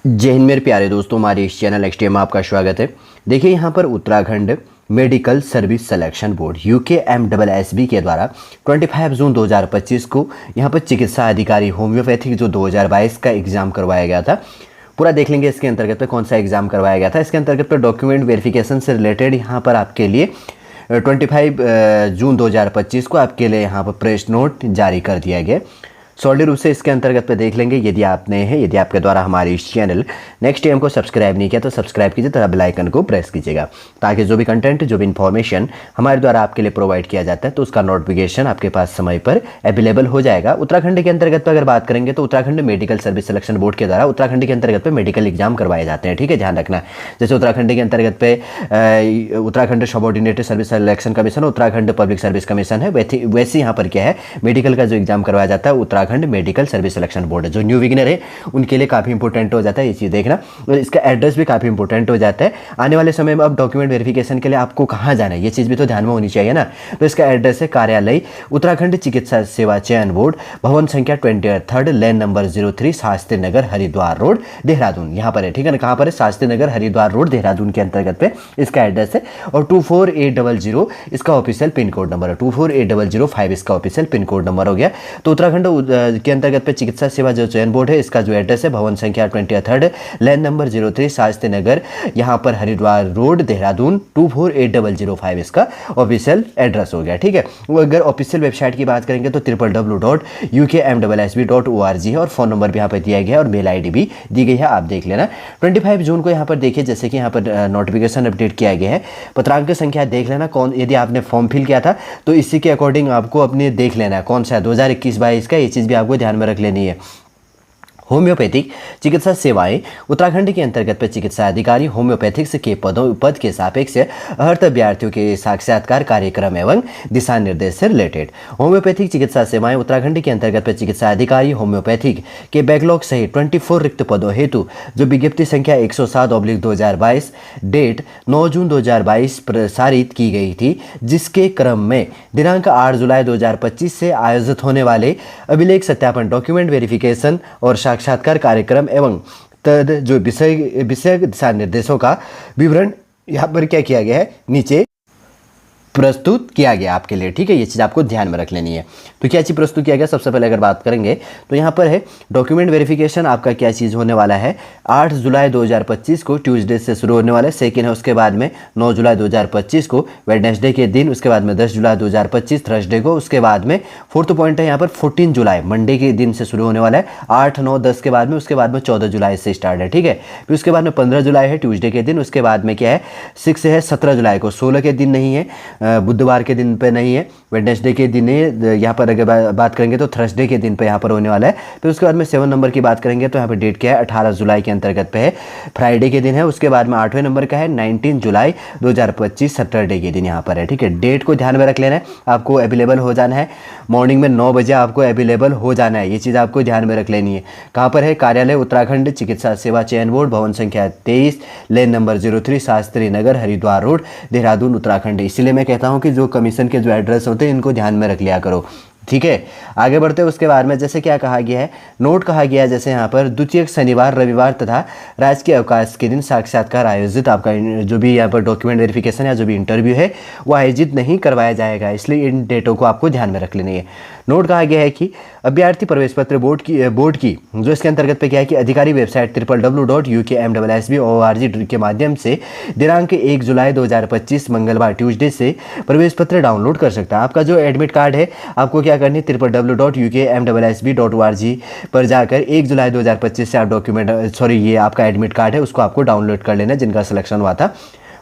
जय हिंद मेरे प्यारे दोस्तों, हमारे इस चैनल एक्सटीएम में आपका स्वागत है। देखिए यहाँ पर Uttarakhand medical service selection board UKMSSB के द्वारा 25 जून 2025 को यहाँ पर चिकित्सा अधिकारी होम्योपैथिक जो 2022 का एग्ज़ाम करवाया गया था, पूरा देख लेंगे इसके अंतर्गत पे कौन सा एग्ज़ाम करवाया गया था। इसके अंतर्गत पे डॉक्यूमेंट वेरिफिकेशन से रिलेटेड यहाँ पर आपके लिए 25 जून 2025 को आपके लिए यहाँ पर प्रेस नोट जारी कर दिया गया। सॉलिड रूप से इसके अंतर्गत पे देख लेंगे। यदि आप नए हैं, यदि आपके द्वारा हमारे इस चैनल नेक्स्ट टाइम को सब्सक्राइब नहीं किया तो सब्सक्राइब कीजिए तथा बेल आइकन को प्रेस कीजिएगा, ताकि जो भी कंटेंट, जो भी इन्फॉर्मेशन हमारे द्वारा आपके लिए प्रोवाइड किया जाता है तो उसका नोटिफिकेशन आपके पास समय पर अवेलेबल हो जाएगा। उत्तराखंड के अंतर्गत पर अगर बात करेंगे तो Uttarakhand medical service selection board के द्वारा उत्तराखंड के अंतर्गत पे मेडिकल एग्जाम करवाए जाते हैं। ठीक है, ध्यान रखना। जैसे उत्तराखंड के अंतर्गत पे Uttarakhand subordinated service selection commission, Uttarakhand public service commission है, वैसे यहाँ पर क्या है, मेडिकल का जो एग्जाम करवाया जाता है Uttarakhand medical service selection board है। जो न्यू बिगिनर है उनके लिए काफ़ी इंपॉर्टेंट हो जाता है ये चीज़ देखना, और इसका एड्रेस भी काफ़ी इंपॉर्टेंट हो जाता है। आने वाले समय में अब डॉक्यूमेंट वेरिफिकेशन के लिए आपको कहाँ जाना है ये चीज़ भी तो ध्यान में होनी चाहिए ना। तो इसका एड्रेस है कार्यालय उत्तराखंड चिकित्सा सेवा चयन बोर्ड, भवन संख्या 23 lane number 03, Shastri Nagar, Haridwar road, Dehradun. यहाँ पर है, ठीक है ना। कहाँ पर है? शास्त्री नगर, हरिद्वार रोड, देहरादून के अंतर्गत पे इसका एड्रेस है। और 24800 इसका ऑफिशियल पिन कोड नंबर है, 24800 इसका ऑफिशियल पिन कोड नंबर हो गया। तो उत्तराखंड के अंतर्गत पे चिकित्सा सेवा जो चयन बोर्ड है, इसका जो एड्रेस है भवन संख्या 23 लेन नंबर 03, शास्त्री नगर, यहाँ पर हरिद्वार रोड, देहरादून 24800 इसका ऑफिशियल एड्रेस हो गया। ठीक है। वो अगर ऑफिशियल वेबसाइट की बात करेंगे तो www.ukmsssb.org है, और फोन नंबर भी यहाँ पर दिया गया है और मेल ID भी दी गई है, आप देख लेना। 25 जून को यहाँ पर देखिए, जैसे कि यहाँ पर नोटिफिकेशन अपडेट किया गया है। पत्रांक संख्या देख लेना कौन, यदि आपने फॉर्म फिल किया था तो इसी के अकॉर्डिंग आपको अपने देख लेना है कौन सा है, 2021-22 का, ये चीज़ भी आपको ध्यान में रख लेनी है। होम्योपैथिक चिकित्सा सेवाएं उत्तराखंड के अंतर्गत पर चिकित्सा अधिकारी होम्योपैथिक्स के पद के सापेक्ष अर्हत अभ्यर्थियों के साक्षात्कार कार्यक्रम एवं दिशा निर्देश से रिलेटेड। होम्योपैथिक चिकित्सा सेवाएं उत्तराखंड के अंतर्गत पर चिकित्सा अधिकारी होम्योपैथिक के बैकलॉग सहित 24 रिक्त पदों हेतु जो विज्ञप्ति संख्या 107/2022 डेट 9 जून 2022 प्रसारित की गई थी, जिसके क्रम में दिनांक 8 जुलाई 2025 से आयोजित होने वाले अभिलेख सत्यापन, डॉक्यूमेंट वेरिफिकेशन और साक्षात्कार कार्यक्रम एवं तद जो विषय दिशा निर्देशों का विवरण यहाँ पर क्या किया गया है, नीचे प्रस्तुत किया गया आपके लिए। ठीक है, ये चीज़ आपको ध्यान में रख लेनी है। तो क्या चीज़ प्रस्तुत किया गया, सबसे पहले अगर बात करेंगे तो यहाँ पर है डॉक्यूमेंट वेरिफिकेशन आपका क्या चीज़ होने वाला है, 8 जुलाई 2025 को ट्यूसडे से शुरू होने वाला है। सेकेंड है उसके बाद में 9 जुलाई 2025 को वेडनेसडे के दिन, उसके बाद में 10 जुलाई 2025 थर्सडे को, उसके बाद में फोर्थ पॉइंट है यहाँ पर 14 जुलाई मंडे के दिन से शुरू होने वाला है, 8, 9, 10 के बाद में, उसके बाद में 14 जुलाई से स्टार्ट है। ठीक है, फिर उसके बाद में 15 जुलाई है ट्यूसडे के दिन, उसके बाद में क्या है 6 है 17 जुलाई को, 16 के दिन नहीं है, बुधवार के दिन पे नहीं है, वेडनेसडे के दिन है। यहाँ पर अगर बात करेंगे तो थर्सडे के दिन पे यहाँ पर होने वाला है। फिर उसके बाद में 7 नंबर की बात करेंगे तो यहाँ पर डेट क्या है, 18 जुलाई के अंतर्गत पे है, फ्राइडे के दिन है। उसके बाद में 8वें नंबर का है 19 जुलाई 2025 सैटरडे के दिन यहाँ पर है। ठीक है, डेट को ध्यान में रख लेना है, आपको अवेलेबल हो जाना है मॉर्निंग में 9 बजे, आपको अवेलेबल हो जाना है, ये चीज़ आपको ध्यान में रख लेनी है। कहाँ पर है? कार्यालय उत्तराखंड चिकित्सा सेवा चयन बोर्ड, भवन संख्या 23 lane number 03, Shastri Nagar, Haridwar road, Dehradun, Uttarakhand. इसलिए मैं कहता हूँ कि जो कमीशन के जो एड्रेस होते हैं इनको ध्यान में रख लिया करो। ठीक है, आगे बढ़ते हैं। उसके बाद में जैसे क्या कहा गया है, नोट कहा गया है, जैसे यहाँ पर द्वितीय शनिवार, रविवार तथा राजकीय अवकाश के दिन साक्षात्कार आयोजित, आपका जो भी यहाँ पर डॉक्यूमेंट वेरिफिकेशन या जो भी इंटरव्यू है वो आयोजित नहीं करवाया जाएगा, इसलिए इन डेटों को आपको ध्यान में रख लेनी है। नोट कहा गया है कि अभ्यर्थी प्रवेश पत्र बोर्ड की जो इसके अंतर्गत पे क्या है कि अधिकारी वेबसाइट www.ukmsssb.org के माध्यम से दिनांक 1 जुलाई 2025 मंगलवार ट्यूसडे से प्रवेश पत्र डाउनलोड कर सकता है। आपका जो एडमिट कार्ड है आपको क्या करनी है, www.ukmsssb.org पर जाकर 1 जुलाई 2025 से आप ये आपका एडमिट कार्ड है उसको आपको डाउनलोड कर लेना, जिनका सिलेक्शन हुआ था।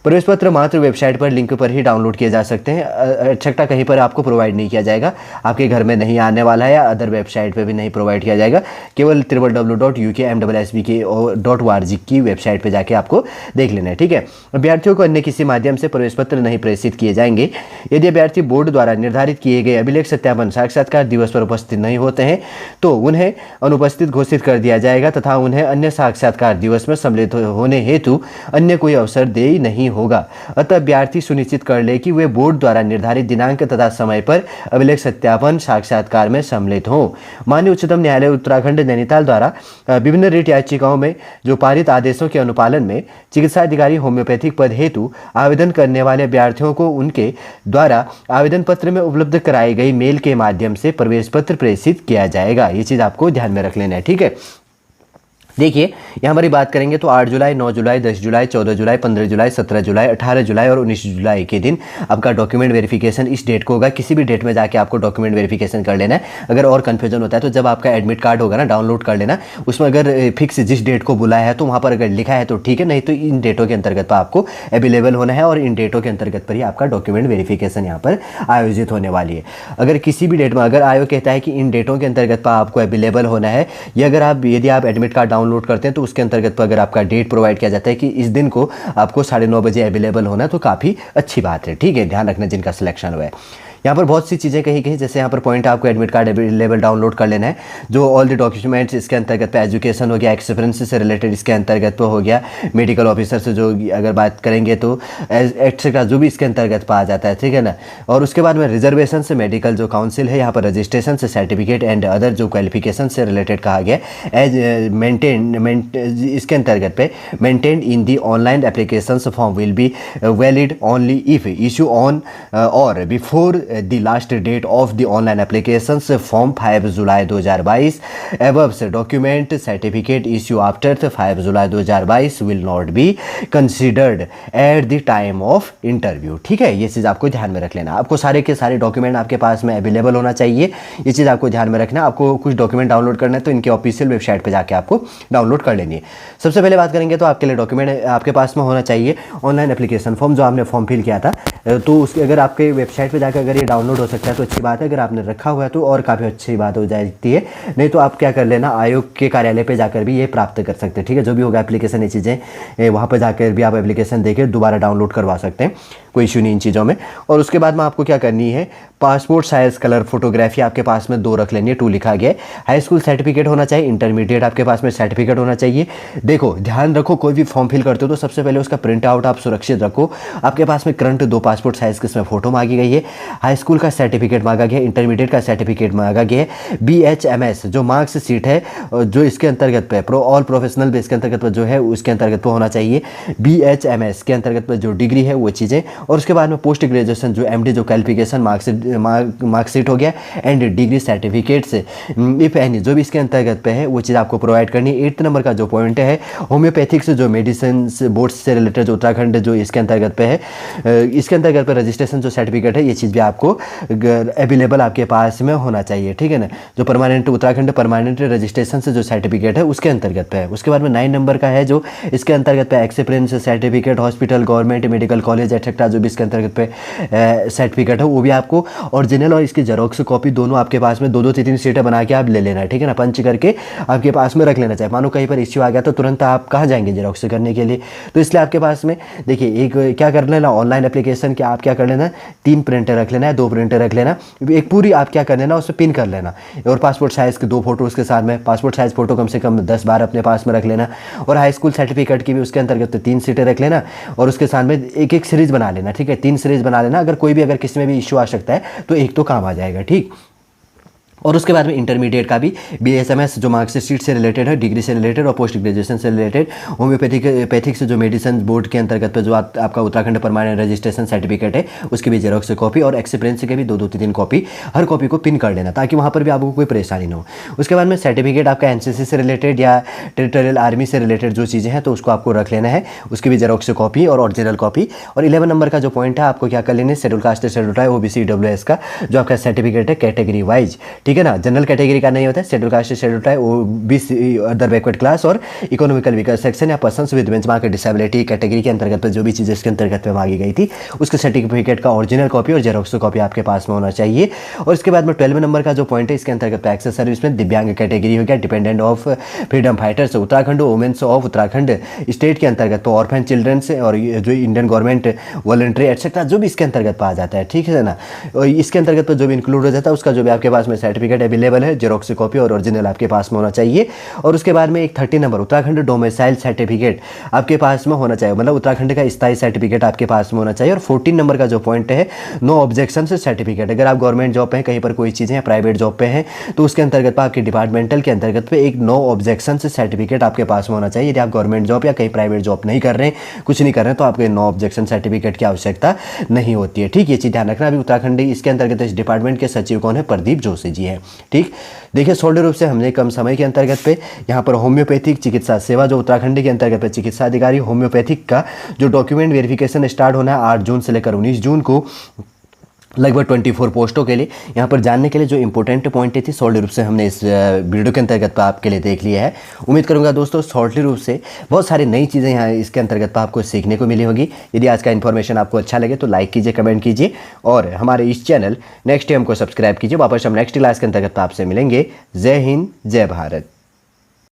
प्रवेश पत्र मात्र वेबसाइट पर लिंक पर ही डाउनलोड किए जा सकते हैं, एक्सेट्रा कहीं पर आपको प्रोवाइड नहीं किया जाएगा, आपके घर में नहीं आने वाला है या अदर वेबसाइट पर भी नहीं प्रोवाइड किया जाएगा, केवल www.ukmsssb.org की वेबसाइट पर जाके आपको देख लेना है। ठीक है, अभ्यर्थियों को अन्य किसी माध्यम से प्रवेश पत्र नहीं प्रेषित किए जाएंगे। यदि अभ्यर्थी बोर्ड द्वारा निर्धारित किए गए अभिलेख सत्यापन साक्षात्कार दिवस पर उपस्थित नहीं होते हैं तो उन्हें अनुपस्थित घोषित कर दिया जाएगा तथा उन्हें अन्य साक्षात्कार दिवस में सम्मिलित होने हेतु अन्य कोई अवसर देय नहीं होगा। अतः अभ्यर्थी सुनिश्चित कर ले कि वे बोर्ड द्वारा निर्धारित दिनांक तथा समय पर अभिलेख सत्यापन साक्षात्कार में सम्मिलित हों। माननीय उच्चतम न्यायालय उत्तराखंड नैनीताल द्वारा विभिन्न रिट याचिकाओं में जो पारित आदेशों के अनुपालन में चिकित्सा अधिकारी होम्योपैथिक पद हेतु आवेदन करने वाले अभ्यर्थियों को उनके द्वारा आवेदन पत्र में उपलब्ध कराई गई मेल के माध्यम से प्रवेश पत्र प्रेषित किया जाएगा। ये चीज़ आपको ध्यान में रख लेना है, ठीक है। देखिए यहाँ हमारी बात करेंगे तो 8 जुलाई, 9 जुलाई, 10 जुलाई, 14 जुलाई, 15 जुलाई, 17 जुलाई, 18 जुलाई और 19 जुलाई के दिन आपका डॉक्यूमेंट वेरिफिकेशन इस डेट को होगा। किसी भी डेट में जाके आपको डॉक्यूमेंट वेरिफिकेशन कर लेना है। अगर और कन्फ्यूजन होता है तो जब आपका एडमिट कार्ड होगा ना, डाउनलोड कर लेना, उसमें अगर फिक्स जिस डेट को बुलाया है तो वहाँ पर अगर लिखा है तो ठीक है, नहीं तो इन डेटों के अंतर्गत पर आपको अवेलेबल होना है और इन डेटों के अंतर्गत पर ही आपका डॉक्यूमेंट वेरिफिकेशन यहाँ पर आयोजित होने वाली है। अगर किसी भी डेट में अगर आयोग कहता है कि इन डेटों के अंतर्गत पर आपको अवेलेबल होना है, या अगर आप यदि आप एडमिट कार्ड डाउनलोड करते हैं तो उसके अंतर्गत पर अगर आपका डेट प्रोवाइड किया जाता है कि इस दिन को आपको 9:30 बजे अवेलेबल होना, तो काफ़ी अच्छी बात है, ठीक है। ध्यान रखना जिनका सिलेक्शन हुआ है। यहाँ पर बहुत सी चीज़ें कही, जैसे यहाँ पर पॉइंट आपको एडमिट कार्ड अवेलेबल डाउनलोड कर लेना है, जो ऑल द डॉक्यूमेंट्स इसके अंतर्गत पे एजुकेशन हो गया, एक्सपीरियंस से रिलेटेड इसके अंतर्गत पे हो गया, मेडिकल ऑफिसर से जो अगर बात करेंगे तो एक्सेट्रा जो भी इसके अंतर्गत पे आ जाता है, ठीक है ना। और उसके बाद में रिजर्वेशन से मेडिकल जो काउंसिल है, यहाँ पर रजिस्ट्रेशन से सर्टिफिकेट एंड अदर जो क्वालिफिकेशन से रिलेटेड कहा गया एज इसके अंतर्गत पे maintain in the online application form will be valid only if issue on और before the last date of the online applications form 5 July 2022 above document certificate issue after 5 July 2022 will not be considered at the time of interview, ठीक है। ये चीज़ आपको ध्यान में रख लेना। आपको सारे के सारे डॉक्यूमेंट आपके पास में अवेलेबल होना चाहिए, ये चीज़ आपको ध्यान में रखना। आपको कुछ डॉक्यूमेंट डाउनलोड करना है तो इनके ऑफिशियल वेबसाइट पर जाके आपको डाउनलोड कर लेनी है। सबसे पहले बात करेंगे तो आपके लिए डॉक्यूमेंट आपके पास में होना चाहिए ऑनलाइन एप्लीकेशन फॉर्म, जो आपने फॉर्म फिल किया था, तो उसके अगर आपके वेबसाइट पर जाकर अगर ये डाउनलोड हो सकता है तो अच्छी बात है। अगर आपने रखा हुआ है तो और काफ़ी अच्छी बात हो जाती है, नहीं तो आप क्या कर लेना, आयोग के कार्यालय पे जाकर भी ये प्राप्त कर सकते हैं, ठीक है। जो भी होगा एप्लीकेशन, ये चीज़ें वहाँ पर जाकर भी आप एप्लीकेशन देकर दोबारा डाउनलोड करवा सकते हैं, कोई इशू नहीं इन चीज़ों में। और उसके बाद में आपको क्या करनी है, पासपोर्ट साइज कलर फोटोग्राफी आपके पास में 2 रख लेनी है, 2 लिखा गया है। हाई स्कूल सर्टिफिकेट होना चाहिए, इंटरमीडिएट आपके पास में सर्टिफिकेट होना चाहिए। देखो ध्यान रखो, कोई भी फॉर्म फिल करते हो तो सबसे पहले उसका प्रिंट आउट आप सुरक्षित रखो। आपके पास में करंट 2 पासपोर्ट साइज के इसमें फोटो मांगी गई है, हाई स्कूल का सर्टिफिकेट मांगा गया, इंटरमीडिएट का सर्टिफिकेट मांगा गया है, BHMS जो मार्क्स सीट है जो इसके अंतर्गत पे ऑल प्रोफेशनल बेस के अंतर्गत पर जो है उसके अंतर्गत पर होना चाहिए, BHMS के अंतर्गत पर जो डिग्री है वो चीज़ें। और उसके बाद में पोस्ट ग्रेजुएशन जो MD जो क्वालिफिकेशन मार्कशीट हो गया एंड डिग्री सर्टिफिकेट से इफ एनी जो भी इसके अंतर्गत पे है वो चीज़ आपको प्रोवाइड करनी है। 8 नंबर का जो पॉइंट है, होम्योपैथिक्स जो मेडिसिन बोर्ड से रिलेटेड जो उत्तराखंड जो इसके अंतर्गत पे है, इसके अंतर्गत पे रजिस्ट्रेशन जो सर्टिफिकेट है, ये चीज़ भी आपको अवेलेबल आपके पास में होना चाहिए, ठीक है ना। जो परमानेंट उत्तराखंड परमानेंट रजिस्ट्रेशन से जो सर्टिफिकेट है उसके अंतर्गत पे है। उसके बाद में 9 नंबर का है जो इसके अंतर्गत पे experience certificate, hospital, government medical college etcetera जो भी इसके अंतर्गत पे सर्टिफिकेट है वो भी आपको ओरिजिनल और इसकी जेरोक्स कॉपी दोनों आपके पास में 2-2 3-3 सीटें बना के आप ले लेना है, ठीक है ना। पंच करके आपके पास में रख लेना चाहिए। मानो कहीं पर इश्यू आ गया तो तुरंत आप कहाँ जाएंगे जेरोक्स करने के लिए, तो इसलिए आपके पास में देखिए एक क्या कर लेना, ऑनलाइन एप्लीकेशन के आप क्या कर लेना, 3 प्रिंटर रख लेना है, 2 प्रिंटर रख लेना, एक पूरी आप क्या कर लेना उसमें पिन कर लेना, और पासपोर्ट साइज़ के 2 फोटो उसके साथ में, पासपोर्ट साइज़ फोटो कम से कम 10-12 अपने पास में रख लेना। और हाई स्कूल सर्टिफिकेट की भी उसके अंतर्गत 3 सीटें रख लेना और उसके साथ में एक सीरीज़ बना लेना, ठीक है। 3 सीरीज़ बना लेना, अगर कोई भी अगर किसी में भी इशू आ सकता है तो एक तो काम आ जाएगा, ठीक। और उसके बाद में इंटरमीडिएट का भी BHMS जो मार्क्सशीट से रिलेटेड है, डिग्री से रिलेटेड और पोस्ट ग्रेजुएशन से रिलेटेड, होम्योपैथिक से जो मेडिसिन बोर्ड के अंतर्गत पे जो आपका उत्तराखंड परमानेंट रजिस्ट्रेशन सर्टिफिकेट है उसकी भी जेरोक्स कॉपी और एक्सपीरियंस के भी 2-2 3 कॉपी, हर कॉपी को पिन कर लेना ताकि वहाँ पर भी आपको कोई परेशानी ना हो। उसके बाद में सर्टिफिकेट आपका NCC से रिलेटेड या टेरिटोरियल आर्मी से रिलेटेड जो चीज़ें हैं तो उसको आपको रख लेना है, उसकी भी जेरोक्स कॉपी और ओरिजिनल कॉपी। और 11 नंबर का जो पॉइंट है आपको क्या कर लेना है, schedule caste schedule tribe OBC EWS का जो आपका सर्टिफिकेट है कैटेगरी वाइज, ठीक है ना। जनरल कैटेगरी का नहीं होता है, schedule caste schedule tribe OBC other backward class और इकोनॉमिकल वीकर सेक्शन या persons with benchmark disability category के अंतर्गत जो भी चीज़ें इसके अंतर्गत में मांगी गई थी उसके सर्टिफिकेट का ओरिजिनल कॉपी और जेरोक्स कॉपी आपके पास में होना चाहिए। और इसके बाद में 12 नंबर का जो पॉइंट है इसके अंतर्गत एक्सेस सर्विस में दिव्यांग कैटेगरी हो गया, dependent of freedom fighters Uttarakhand, women's of Uttarakhand state के अंतर्गत तो ऑर्फन चिल्ड्रन से और जो इंडियन गवर्नमेंट वॉलंटरी एक्सेट्रा जो भी इसके अंतर्गत पाया जाता है, ठीक है ना। और इसके अंतर्गत जो भी इंक्लूड हो जाता है उसका जो भी आपके पास में सर्टिफिकेट सर्टिफिकेट अवेलेबल है, जेरोक्स कॉपी और ओरिजिनल आपके पास में होना चाहिए। और उसके बाद में एक 30 नंबर उत्तराखंड डोमिसाइल सर्टिफिकेट आपके पास में होना चाहिए, मतलब उत्तराखंड का स्थायी सर्टिफिकेट आपके पास में होना चाहिए। और 14 नंबर का जो पॉइंट है, नो ऑब्जेक्शन से सर्टिफिकेट। अगर आप गवर्नमेंट जॉब पे हैं, कहीं पर कोई चीज़ें या प्राइवेट जॉब पे हैं, तो उसके अंतर्गत आपके डिपार्टमेंटल के अंतर्गत पे एक नो ऑब्जेक्शन से सर्टिफिकेट आपके पास में होना चाहिए। यदि आप गवर्नमेंट जॉब या कहीं प्राइवेट जॉब नहीं कर रहे हैं, कुछ नहीं कर रहे हैं, तो आपके नो ऑब्जेक्शन सर्टिफिकेट की आवश्यकता नहीं होती है। ठीक, ये चीज़ ध्यान रखना। अभी उत्तराखंड इसके अंतर्गत इस डिपार्टमेंट के सचिव कौन है? प्रदीप जोशी जी हैं। ठीक, देखिए सोल्ड रूप से हमने कम समय के अंतर्गत पे यहाँ पर होम्योपैथिक चिकित्सा सेवा जो उत्तराखंड के अंतर्गत पे चिकित्सा अधिकारी होम्योपैथिक का जो डॉक्यूमेंट वेरिफिकेशन स्टार्ट होना है 8 जून से लेकर 19 जून को, लगभग 24 पोस्टों के लिए। यहाँ पर जानने के लिए जो इंपॉर्टेंट पॉइंट थी शॉर्टली रूप से हमने इस वीडियो के अंतर्गत पर आपके लिए देख लिया है। उम्मीद करूँगा दोस्तों शॉर्टली रूप से बहुत सारी नई चीज़ें यहाँ इसके अंतर्गत पर आपको सीखने को मिली होगी। यदि आज का इन्फॉर्मेशन आपको अच्छा लगे तो लाइक कीजिए, कमेंट कीजिए और हमारे इस चैनल नेक्स्ट टाइम को सब्सक्राइब कीजिए। वापस हम नेक्स्ट क्लास के अंतर्गत आपसे मिलेंगे। जय हिंद, जय भारत।